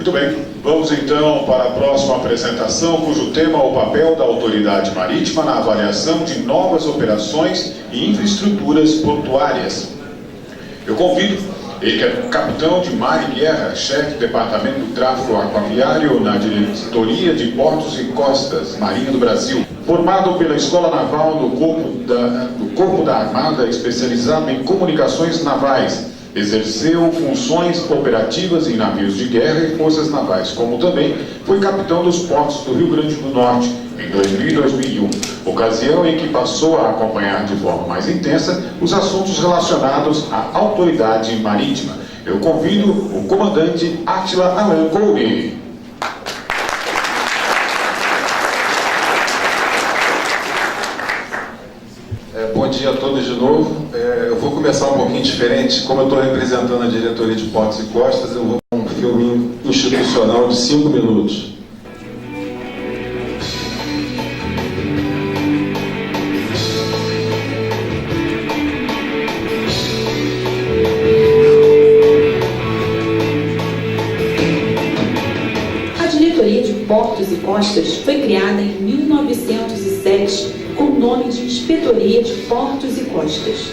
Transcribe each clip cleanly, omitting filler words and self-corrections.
Muito bem, vamos então para a próxima apresentação, cujo tema é o papel da autoridade marítima na avaliação de novas operações e infraestruturas portuárias. Eu convido ele, que é capitão de mar e guerra, chefe do Departamento do Tráfego Aquaviário na Diretoria de Portos e Costas, Marinha do Brasil. Formado pela Escola Naval do Corpo da Armada, especializado em comunicações navais, exerceu funções operativas em navios de guerra e forças navais, como também foi capitão dos portos do Rio Grande do Norte em 2000 e 2001, ocasião em que passou a acompanhar de forma mais intensa os assuntos relacionados à autoridade marítima. Eu convido o comandante Átila Alan Coure. Bom dia a todos de novo. Eu vou começar um pouquinho diferente. Como eu estou representando a diretoria de Portos e Costas, eu vou com um filminho institucional de 5 minutos. A diretoria de Portos e Costas foi criada em 1907 com o nome de Inspetoria de Portos e Costas.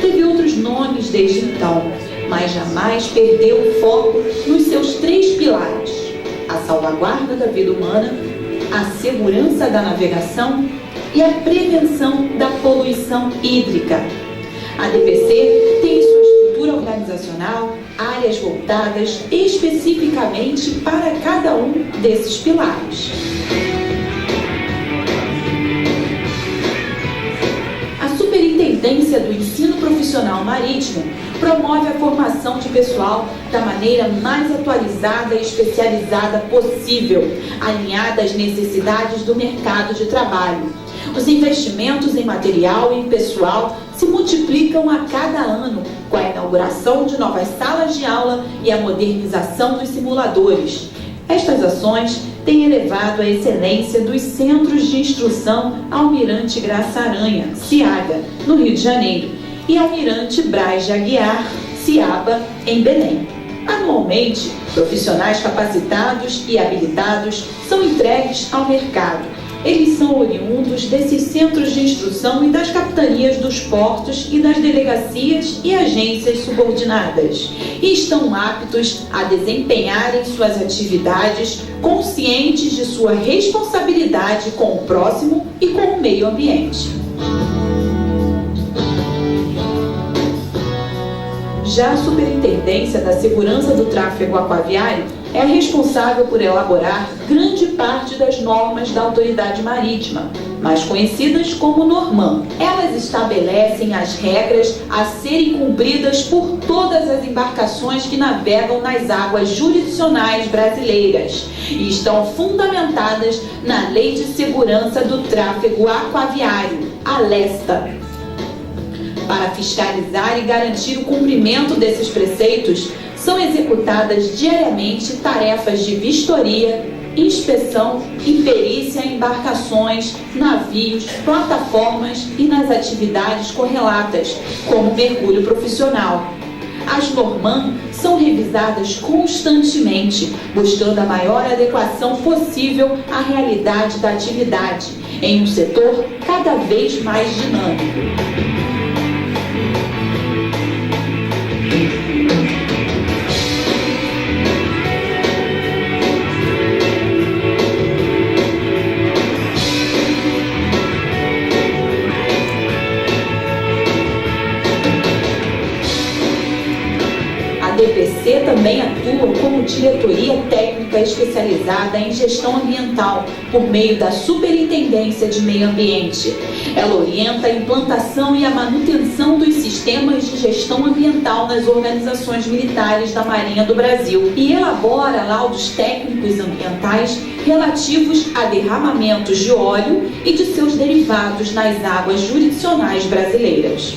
Teve outros nomes desde então, mas jamais perdeu o foco nos seus 3 pilares: a salvaguarda da vida humana, a segurança da navegação e a prevenção da poluição hídrica. A DPC tem em sua estrutura organizacional áreas voltadas especificamente para cada um desses pilares. A Superintendência do Ensino Profissional Marítimo promove a formação de pessoal da maneira mais atualizada e especializada possível, alinhada às necessidades do mercado de trabalho. Os investimentos em material e em pessoal se multiplicam a cada ano com a inauguração de novas salas de aula e a modernização dos simuladores. Estas ações têm elevado a excelência dos Centros de Instrução Almirante Graça Aranha, CIAGA, no Rio de Janeiro, e Almirante Braz de Aguiar, CIABA, em Belém. Anualmente, profissionais capacitados e habilitados são entregues ao mercado. Eles são oriundos desses centros de instrução e das capitanias dos portos e das delegacias e agências subordinadas, e estão aptos a desempenharem suas atividades conscientes de sua responsabilidade com o próximo e com o meio ambiente. Já a Superintendência da Segurança do Tráfego Aquaviário é a responsável por elaborar grande parte das normas da autoridade marítima, mais conhecidas como NORMAM. Elas estabelecem as regras a serem cumpridas por todas as embarcações que navegam nas águas jurisdicionais brasileiras e estão fundamentadas na Lei de Segurança do Tráfego Aquaviário, a LESTA. Para fiscalizar e garantir o cumprimento desses preceitos, são executadas diariamente tarefas de vistoria, inspeção e perícia em embarcações, navios, plataformas e nas atividades correlatas, como mergulho profissional. As NORMAM são revisadas constantemente, buscando a maior adequação possível à realidade da atividade, em um setor cada vez mais dinâmico. A DPC também atua como diretoria técnica especializada em gestão ambiental, por meio da Superintendência de Meio Ambiente. Ela orienta a implantação e a manutenção dos sistemas de gestão ambiental nas organizações militares da Marinha do Brasil e elabora laudos técnicos ambientais relativos a derramamentos de óleo e de seus derivados nas águas jurisdicionais brasileiras.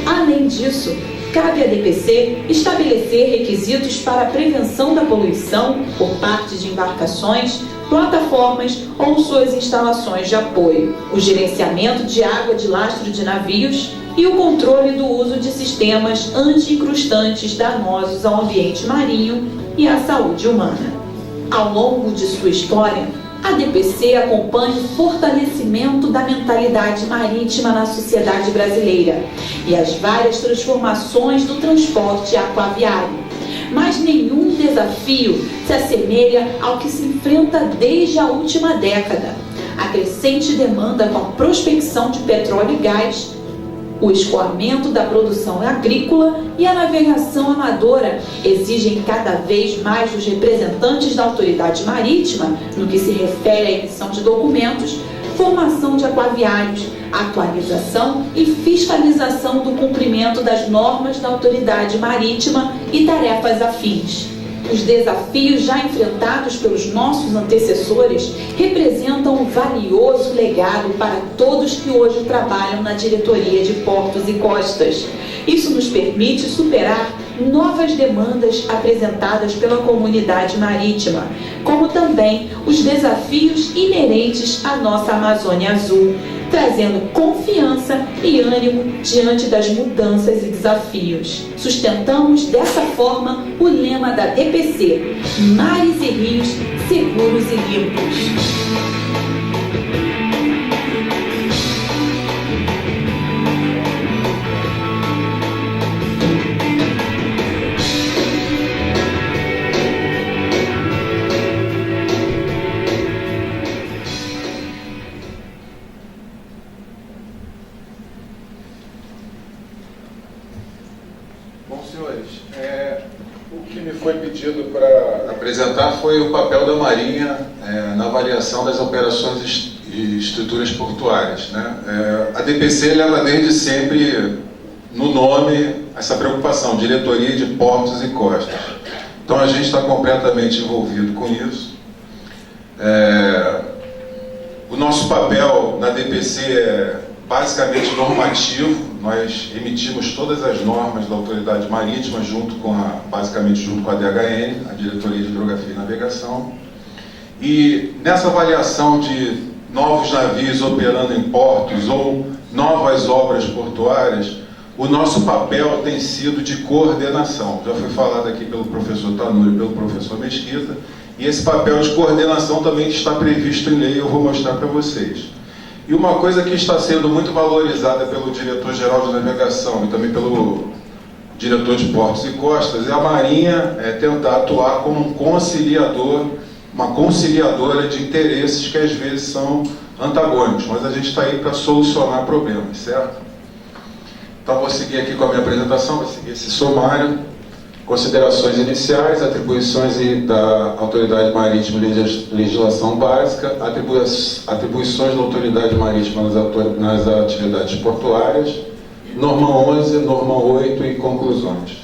Além disso, cabe à DPC estabelecer requisitos para a prevenção da poluição por parte de embarcações, plataformas ou suas instalações de apoio, o gerenciamento de água de lastro de navios e o controle do uso de sistemas anti-incrustantes danosos ao ambiente marinho e à saúde humana. Ao longo de sua história, a DPC acompanha o fortalecimento da mentalidade marítima na sociedade brasileira e as várias transformações do transporte aquaviário. Mas nenhum desafio se assemelha ao que se enfrenta desde a última década. A crescente demanda com a prospecção de petróleo e gás, o escoamento da produção agrícola e a navegação amadora exigem cada vez mais dos representantes da autoridade marítima, no que se refere à emissão de documentos, formação de aquaviários, atualização e fiscalização do cumprimento das normas da autoridade marítima e tarefas afins. Os desafios já enfrentados pelos nossos antecessores representam um valioso legado para todos que hoje trabalham na Diretoria de Portos e Costas. Isso nos permite superar novas demandas apresentadas pela comunidade marítima, como também os desafios inerentes à nossa Amazônia Azul, trazendo confiança e ânimo diante das mudanças e desafios. Sustentamos dessa forma o lema da DPC: Mares e Rios Seguros e Limpos. Bom, senhores, o que me foi pedido para apresentar foi o papel da Marinha na avaliação das operações e estruturas portuárias, né? A DPC leva desde sempre no nome essa preocupação, Diretoria de Portos e Costas. Então a gente está completamente envolvido com isso. O nosso papel na DPC é basicamente normativo. Nós emitimos todas as normas da autoridade marítima basicamente junto com a DHN, a Diretoria de Hidrografia e Navegação. E nessa avaliação de novos navios operando em portos ou novas obras portuárias, o nosso papel tem sido de coordenação. Já foi falado aqui pelo professor Tanuri e pelo professor Mesquita, e esse papel de coordenação também está previsto em lei, eu vou mostrar para vocês. E uma coisa que está sendo muito valorizada pelo diretor-geral de navegação e também pelo diretor de Portos e Costas é a Marinha tentar atuar como um conciliador, uma conciliadora de interesses que às vezes são antagônicos, mas a gente está aí para solucionar problemas, certo? Então vou seguir aqui com a minha apresentação, vou seguir esse sumário. Considerações iniciais, atribuições da Autoridade Marítima e legislação básica, atribuições da Autoridade Marítima nas atividades portuárias, norma 11, norma 8 e conclusões.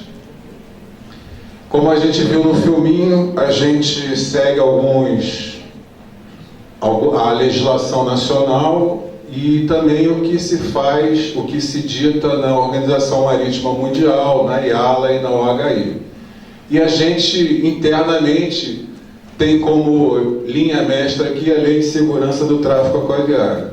Como a gente viu no filminho, a gente segue a legislação nacional e também o que se faz, o que se dita na Organização Marítima Mundial, na IALA e na OHI. E a gente, internamente, tem como linha mestra aqui a Lei de Segurança do Tráfego Aquaviário.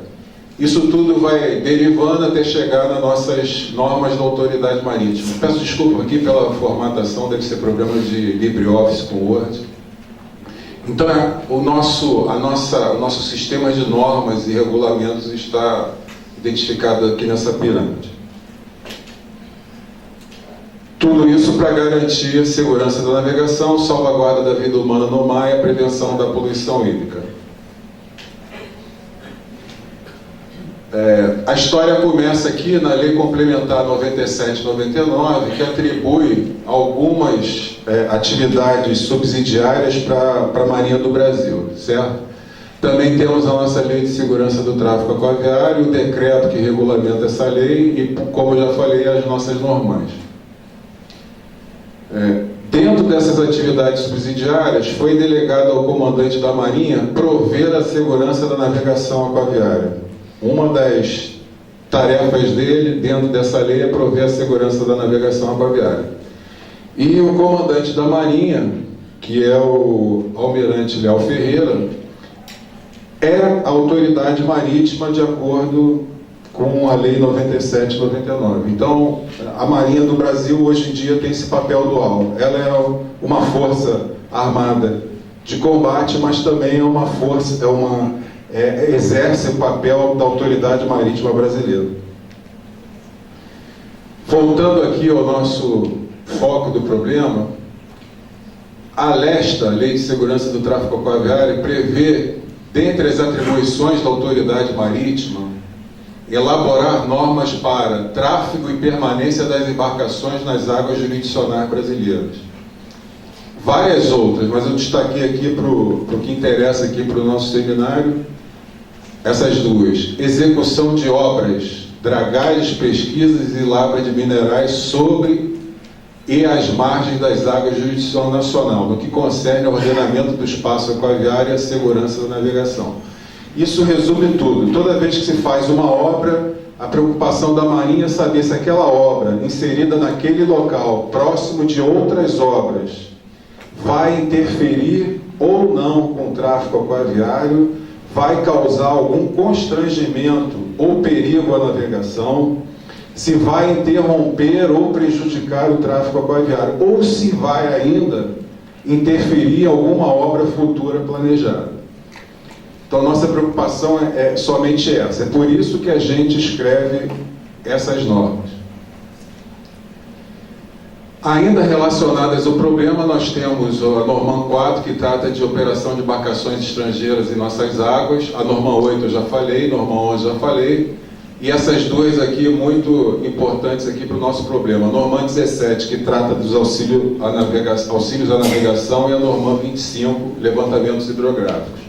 Isso tudo vai derivando até chegar nas nossas normas da Autoridade Marítima. Peço desculpa aqui pela formatação, deve ser problema de LibreOffice com Word. Então, o nosso sistema de normas e regulamentos está identificado aqui nessa pirâmide. Tudo isso para garantir a segurança da navegação, salvaguarda da vida humana no mar e a prevenção da poluição hídrica. A história começa aqui na Lei Complementar 97/99, que atribui algumas atividades subsidiárias para a Marinha do Brasil, certo? Também temos a nossa Lei de Segurança do Tráfego Aquaviário, o decreto que regulamenta essa lei e, como eu já falei, as nossas normas. Dentro dessas atividades subsidiárias, foi delegado ao comandante da Marinha prover a segurança da navegação aquaviária. Uma das tarefas dele, dentro dessa lei, é prover a segurança da navegação aquaviária. E o comandante da Marinha, que é o almirante Léo Ferreira, é a autoridade marítima de acordo com a Lei 97/99. Então, a Marinha do Brasil, hoje em dia, tem esse papel dual. Ela é uma força armada de combate, mas também é uma força, exerce o papel da autoridade marítima brasileira. Voltando aqui ao nosso foco do problema, a LESTA, a Lei de Segurança do Tráfego Aquaviário, prevê, dentre as atribuições da autoridade marítima, elaborar normas para tráfego e permanência das embarcações nas águas jurisdicionais brasileiras. Várias outras, mas eu destaquei aqui para o que interessa aqui para o nosso seminário, essas duas: execução de obras, dragagens, pesquisas e lavra de minerais sobre e às margens das águas de jurisdição nacional, no que concerne ao ordenamento do espaço aquaviário e a segurança da navegação. Isso resume tudo. Toda vez que se faz uma obra, a preocupação da Marinha é saber se aquela obra, inserida naquele local, próximo de outras obras, vai interferir ou não com o tráfego aquaviário, vai causar algum constrangimento ou perigo à navegação, se vai interromper ou prejudicar o tráfego aquaviário, ou se vai ainda interferir em alguma obra futura planejada. Então, nossa preocupação é somente essa. É por isso que a gente escreve essas normas. Ainda relacionadas ao problema, nós temos a Norma 4, que trata de operação de embarcações estrangeiras em nossas águas. A Norma 8 eu já falei, Norma 11 eu já falei. E essas duas aqui, muito importantes aqui para o nosso problema. A Norma 17, que trata dos auxílios à navegação, e a Norma 25, levantamentos hidrográficos.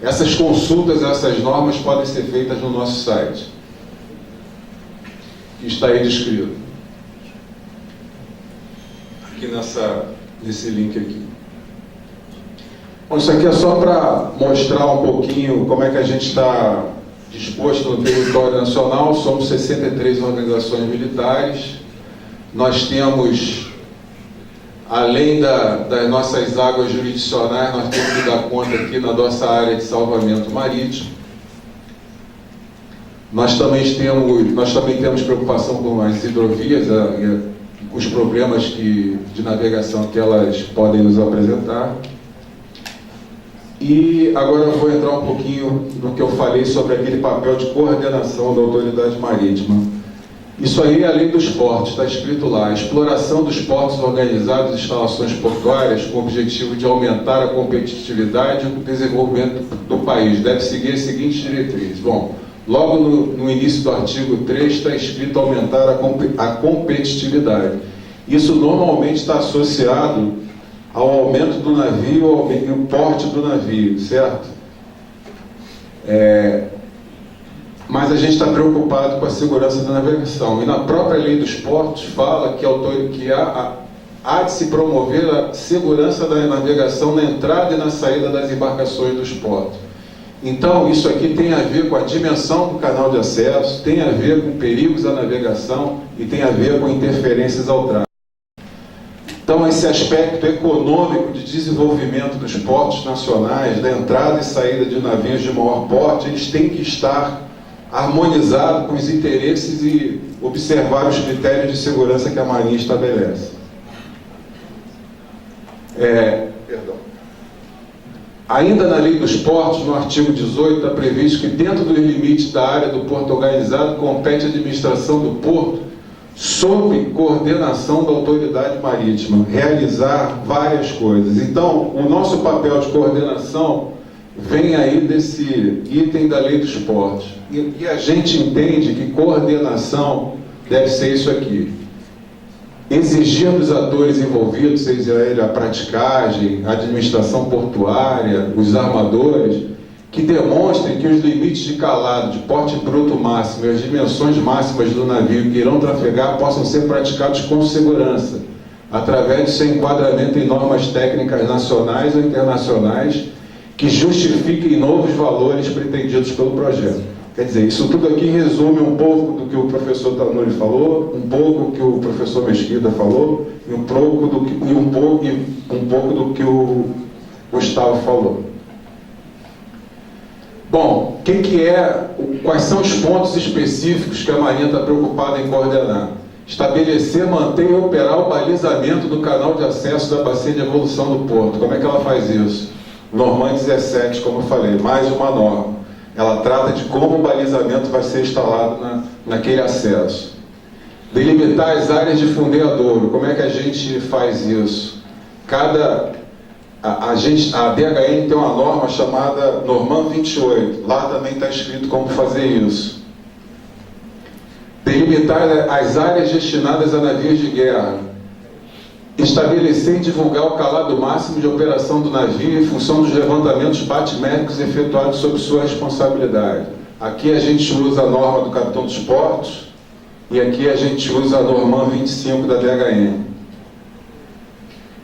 Essas consultas, essas normas podem ser feitas no nosso site, que está aí descrito. Aqui nesse link aqui. Bom, isso aqui é só para mostrar um pouquinho como é que a gente está disposto no território nacional. Somos 63 organizações militares. Nós temos, além das nossas águas jurisdicionais, nós temos que dar conta aqui na nossa área de salvamento marítimo. Nós também temos preocupação com as hidrovias, os problemas de navegação que elas podem nos apresentar. E agora eu vou entrar um pouquinho no que eu falei sobre aquele papel de coordenação da autoridade marítima. Isso aí, além dos portos, está escrito lá: exploração dos portos organizados e instalações portuárias com o objetivo de aumentar a competitividade e o desenvolvimento do país. Deve seguir as seguintes diretrizes. Bom, logo no início do artigo 3 está escrito aumentar a competitividade. Isso normalmente está associado ao aumento do navio e o porte do navio, certo? Mas a gente está preocupado com a segurança da navegação. E na própria lei dos portos fala que há de se promover a segurança da navegação na entrada e na saída das embarcações dos portos. Então, isso aqui tem a ver com a dimensão do canal de acesso, tem a ver com perigos à navegação e tem a ver com interferências ao tráfego. Então, esse aspecto econômico de desenvolvimento dos portos nacionais, da entrada e saída de navios de maior porte, eles têm que estar harmonizados com os interesses e observar os critérios de segurança que a Marinha estabelece. Ainda na lei dos portos, no artigo 18, está previsto que dentro dos limites da área do porto organizado, compete a administração do porto sob coordenação da autoridade marítima, realizar várias coisas. Então, o nosso papel de coordenação vem aí desse item da lei dos portos. E a gente entende que coordenação deve ser isso aqui: exigir dos atores envolvidos, seja ele a praticagem, a administração portuária, os armadores, que demonstrem que os limites de calado, de porte bruto máximo e as dimensões máximas do navio que irão trafegar possam ser praticados com segurança, através de seu enquadramento em normas técnicas nacionais ou internacionais que justifiquem novos valores pretendidos pelo projeto. Quer dizer, isso tudo aqui resume um pouco do que o professor Tanuri falou, um pouco do que o professor Mesquita falou, e um pouco do que o Gustavo falou. Bom, quais são os pontos específicos que a Marinha está preocupada em coordenar? Estabelecer, manter e operar o balizamento do canal de acesso da bacia de evolução do porto. Como é que ela faz isso? Norma 17, como eu falei, mais uma norma. Ela trata de como o balizamento vai ser instalado naquele acesso. Delimitar as áreas de fundeadouro. Como é que a gente faz isso? A DHN tem uma norma chamada Norma 28. Lá também está escrito como fazer isso. Delimitar as áreas destinadas a navios de guerra. Estabelecer e divulgar o calado máximo de operação do navio em função dos levantamentos batimétricos efetuados sob sua responsabilidade. Aqui a gente usa a norma do Capitão dos Portos e aqui a gente usa a Norma 25 da DHN.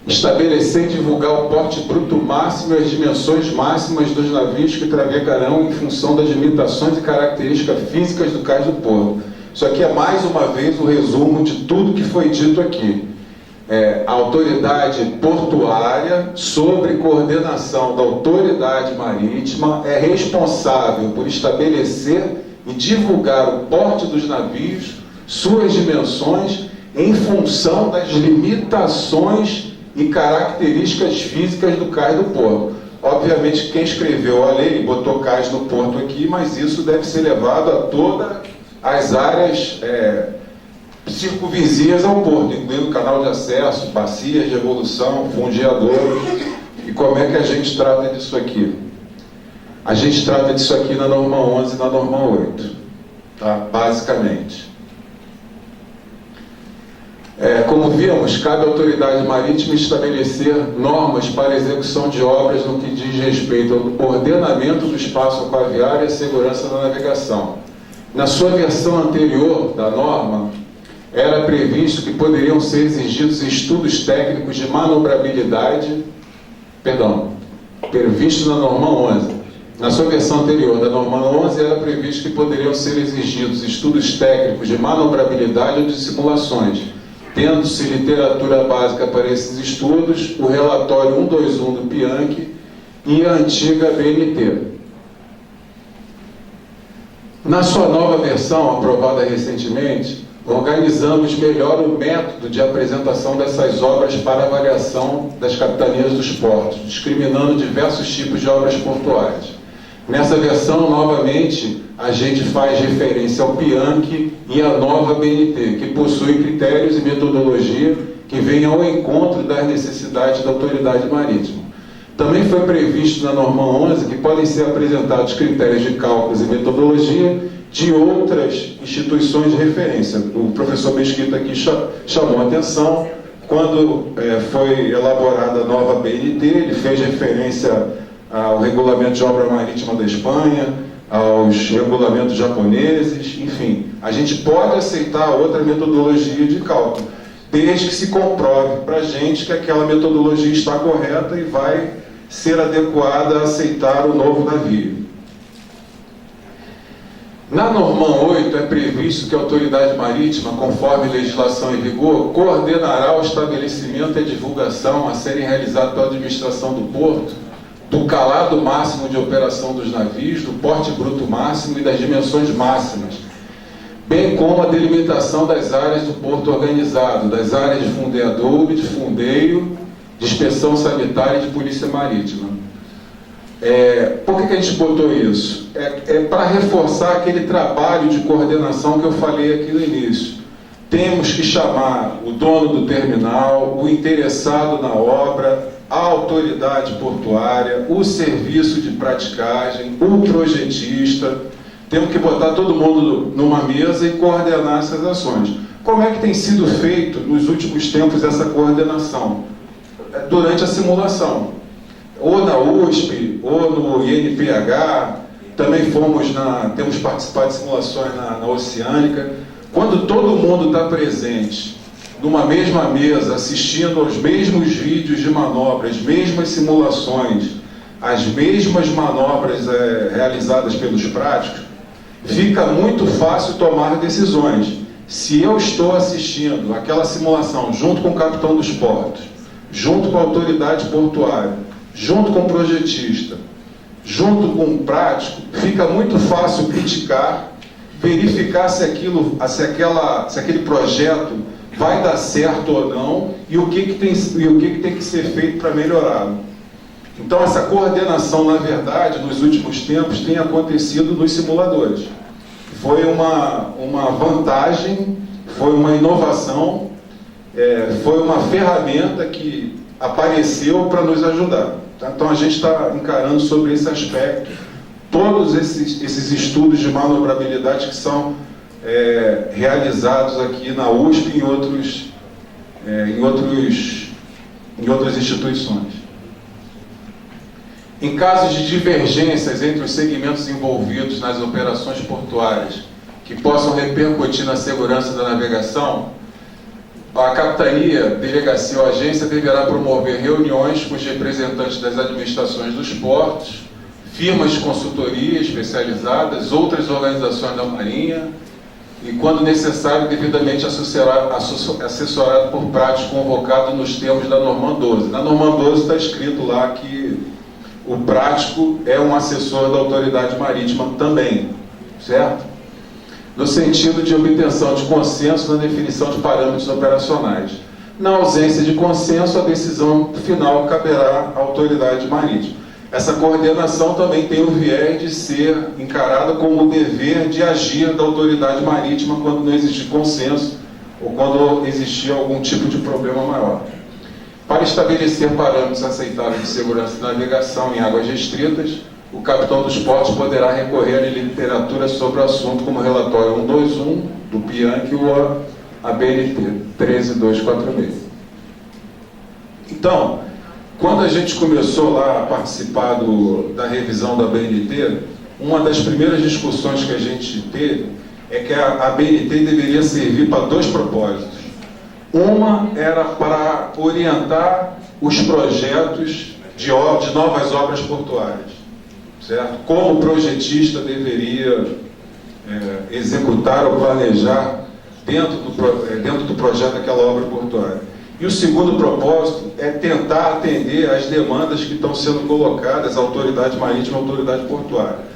Estabelecer e divulgar o porte bruto máximo e as dimensões máximas dos navios que travegarão em função das limitações e características físicas do cais do porto. Isso aqui é mais uma vez o resumo de tudo que foi dito aqui. A autoridade portuária, sobre coordenação da autoridade marítima, é responsável por estabelecer e divulgar o porte dos navios, suas dimensões, em função das limitações e características físicas do cais do porto. Obviamente, quem escreveu a lei botou cais no porto aqui, mas isso deve ser levado a todas as áreas circunvizinhas ao porto, incluindo canal de acesso, bacias de evolução, fundeadores. E como é que a gente trata disso aqui? A gente trata disso aqui na Norma 11 e na Norma 8, tá? Basicamente. Como vimos, cabe à autoridade marítima estabelecer normas para a execução de obras no que diz respeito ao ordenamento do espaço aquaviário e à segurança da navegação. Na sua versão anterior da norma, era previsto que poderiam ser exigidos estudos técnicos de manobrabilidade, previsto na Norma 11. Na sua versão anterior da Norma 11, era previsto que poderiam ser exigidos estudos técnicos de manobrabilidade ou de simulações, tendo-se literatura básica para esses estudos, o relatório 121 do PIANC e a antiga BNT. Na sua nova versão, aprovada recentemente, organizamos melhor o método de apresentação dessas obras para avaliação das capitanias dos portos, discriminando diversos tipos de obras portuárias. Nessa versão, novamente, a gente faz referência ao PIANC e à nova BNT, que possui critérios e metodologia que vêm ao encontro das necessidades da autoridade marítima. Também foi previsto na Norma 11 que podem ser apresentados critérios de cálculos e metodologia de outras instituições de referência. O professor Mesquita aqui chamou a atenção, quando foi elaborada a nova BNT, ele fez referência ao regulamento de obra marítima da Espanha, aos regulamentos japoneses, enfim. A gente pode aceitar outra metodologia de cálculo, desde que se comprove para a gente que aquela metodologia está correta e vai ser adequada a aceitar o novo navio. Na Norma 8 é previsto que a autoridade marítima, conforme legislação em vigor, coordenará o estabelecimento e a divulgação a serem realizados pela administração do porto do calado máximo de operação dos navios, do porte bruto máximo e das dimensões máximas, bem como a delimitação das áreas do porto organizado, das áreas de fundeadouro, de fundeio, de inspeção sanitária e de polícia marítima. Por que a gente botou isso? Para reforçar aquele trabalho de coordenação que eu falei aqui no início. Temos que chamar o dono do terminal, o interessado na obra, a autoridade portuária, o serviço de praticagem, o projetista. Temos que botar todo mundo numa mesa e coordenar essas ações. Como é que tem sido feito nos últimos tempos essa coordenação? Durante a simulação. Ou na USP, ou no INPH, também temos participado de simulações na Oceânica. Quando todo mundo está presente numa mesma mesa, assistindo aos mesmos vídeos de manobra, as mesmas simulações, as mesmas manobras realizadas pelos práticos, fica muito fácil tomar decisões. Se eu estou assistindo aquela simulação junto com o capitão dos portos, junto com a autoridade portuária, junto com o projetista, junto com o prático, fica muito fácil criticar, verificar se aquele projeto vai dar certo ou não e o que tem que ser feito para melhorá-lo. Então, essa coordenação, na verdade, nos últimos tempos, tem acontecido nos simuladores. Foi uma vantagem, foi uma inovação, foi uma ferramenta que apareceu para nos ajudar. Então, a gente está encarando sobre esse aspecto todos esses estudos de manobrabilidade que são realizados aqui na USP e em outras instituições. Em casos de divergências entre os segmentos envolvidos nas operações portuárias que possam repercutir na segurança da navegação, a capitania, delegacia ou agência deverá promover reuniões com os representantes das administrações dos portos, firmas de consultoria especializadas, outras organizações da Marinha e, quando necessário, devidamente assessorado por práticos convocados nos termos da Norma 12. Na Norma 12 está escrito lá que o prático é um assessor da autoridade marítima também, certo? No sentido de obtenção de consenso na definição de parâmetros operacionais. Na ausência de consenso, a decisão final caberá à autoridade marítima. Essa coordenação também tem o viés de ser encarada como o dever de agir da autoridade marítima quando não existir consenso ou quando existir algum tipo de problema maior. Para estabelecer parâmetros aceitáveis de segurança de navegação em águas restritas, o capitão dos portos poderá recorrer à literatura sobre o assunto, como o relatório 121 do PIANC ou a BNT 13246. Então, quando a gente começou lá a participar da revisão da BNT, uma das primeiras discussões que a gente teve é que a BNT deveria servir para dois propósitos. Uma era para orientar os projetos de novas obras portuárias, certo? Como o projetista deveria executar ou planejar dentro do projeto daquela obra portuária. E o segundo propósito é tentar atender às demandas que estão sendo colocadas à autoridade marítima e à autoridade portuária.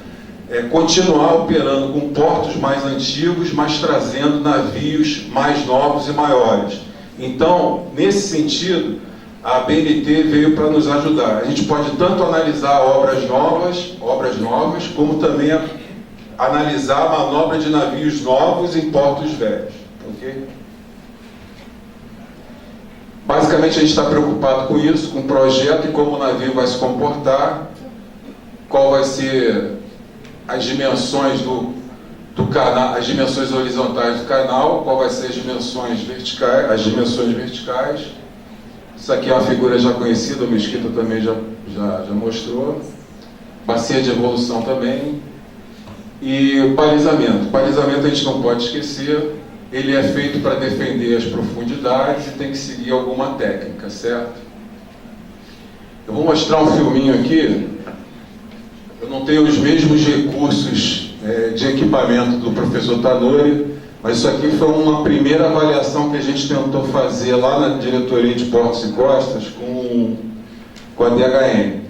Continuar operando com portos mais antigos, mas trazendo navios mais novos e maiores. Então, nesse sentido, a BNT veio para nos ajudar. A gente pode tanto analisar obras novas, como também analisar a manobra de navios novos em portos velhos. Okay? Basicamente, a gente está preocupado com isso, com o projeto e como o navio vai se comportar, qual vai ser as dimensões do canal, as dimensões horizontais do canal, qual vai ser as dimensões verticais. Isso aqui é uma figura já conhecida, o Mesquita também já mostrou. Bacia de evolução também. E balizamento. Balizamento a gente não pode esquecer. Ele é feito para defender as profundidades e tem que seguir alguma técnica, certo? Eu vou mostrar um filminho aqui. Eu não tenho os mesmos recursos de equipamento do professor Tanuri, mas isso aqui foi uma primeira avaliação que a gente tentou fazer lá na diretoria de Portos e Costas com a DHN.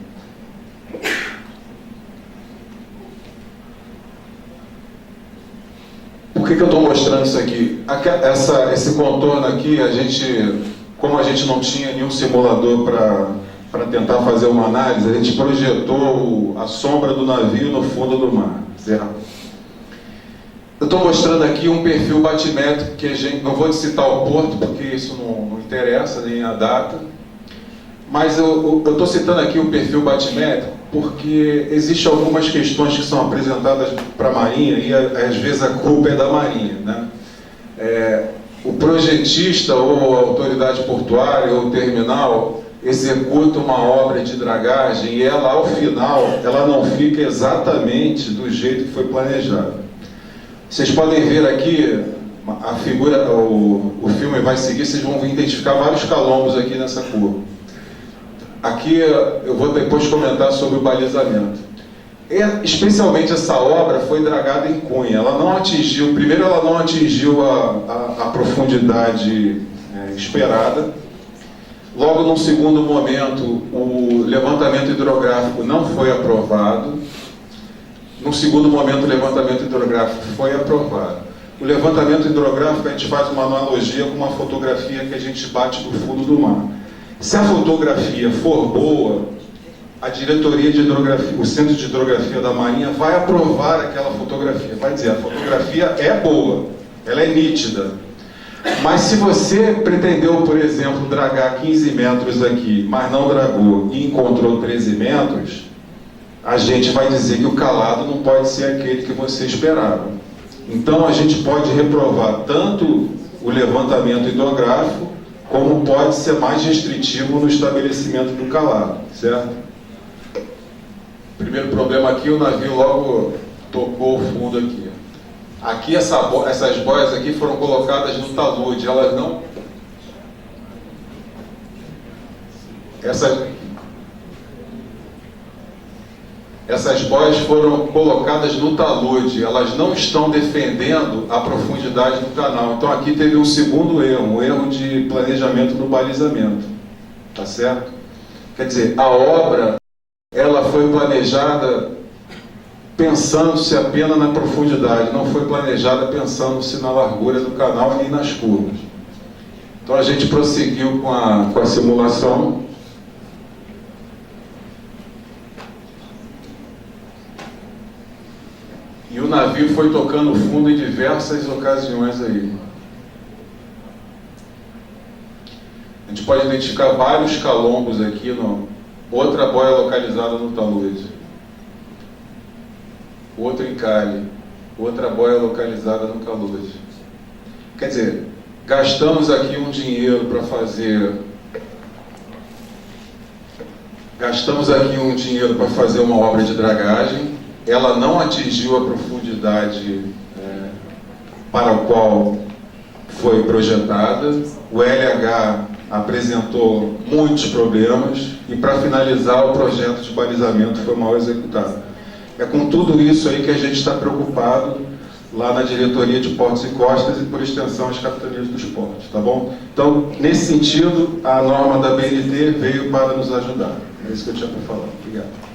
Por que eu estou mostrando isso aqui? Esse contorno aqui, como a gente não tinha nenhum simulador para tentar fazer uma análise, a gente projetou a sombra do navio no fundo do mar, certo? Eu estou mostrando aqui um perfil batimétrico que a gente, não vou citar o porto porque isso não interessa, nem a data, mas eu estou citando aqui o perfil batimétrico porque existem algumas questões que são apresentadas para a Marinha e às vezes a culpa é da Marinha, né? O projetista ou a autoridade portuária ou terminal executa uma obra de dragagem e ela, ao final, ela não fica exatamente do jeito que foi planejado. Vocês podem ver aqui, a figura, o filme vai seguir, vocês vão identificar vários calombos aqui nessa curva. Aqui eu vou depois comentar sobre o balizamento. Especialmente essa obra foi dragada em cunha. Ela não atingiu a profundidade esperada. Logo, num segundo momento, o levantamento hidrográfico não foi aprovado. Num segundo momento, o levantamento hidrográfico foi aprovado. O levantamento hidrográfico, a gente faz uma analogia com uma fotografia que a gente bate no fundo do mar. Se a fotografia for boa, a diretoria de hidrografia, o Centro de Hidrografia da Marinha vai aprovar aquela fotografia, vai dizer, a fotografia é boa, ela é nítida. Mas se você pretendeu, por exemplo, dragar 15 metros aqui, mas não dragou e encontrou 13 metros, a gente vai dizer que o calado não pode ser aquele que você esperava. Então a gente pode reprovar tanto o levantamento hidrográfico, como pode ser mais restritivo no estabelecimento do calado, certo? Primeiro problema aqui, o navio logo tocou o fundo aqui. Aqui essas boias aqui foram colocadas no talude, elas não... Essas boias foram colocadas no talude, elas não estão defendendo a profundidade do canal. Então aqui teve um segundo erro, um erro de planejamento no balizamento, tá certo? Quer dizer, a obra, ela foi planejada pensando-se apenas na profundidade, não foi planejada pensando-se na largura do canal nem nas curvas. Então a gente prosseguiu com a simulação. E o navio foi tocando fundo em diversas ocasiões aí. A gente pode identificar vários calombos aqui, outra boia localizada no talude, outro encalhe, outra boia localizada no talude. Quer dizer, gastamos aqui um dinheiro para fazer uma obra de dragagem. Ela não atingiu a profundidade para a qual foi projetada. O LH apresentou muitos problemas e, para finalizar, o projeto de balizamento foi mal executado. É com tudo isso aí que a gente está preocupado lá na diretoria de Portos e Costas e, por extensão, as capitanias dos portos, tá bom? Então, nesse sentido, a norma da BNT veio para nos ajudar. É isso que eu tinha para falar. Obrigado.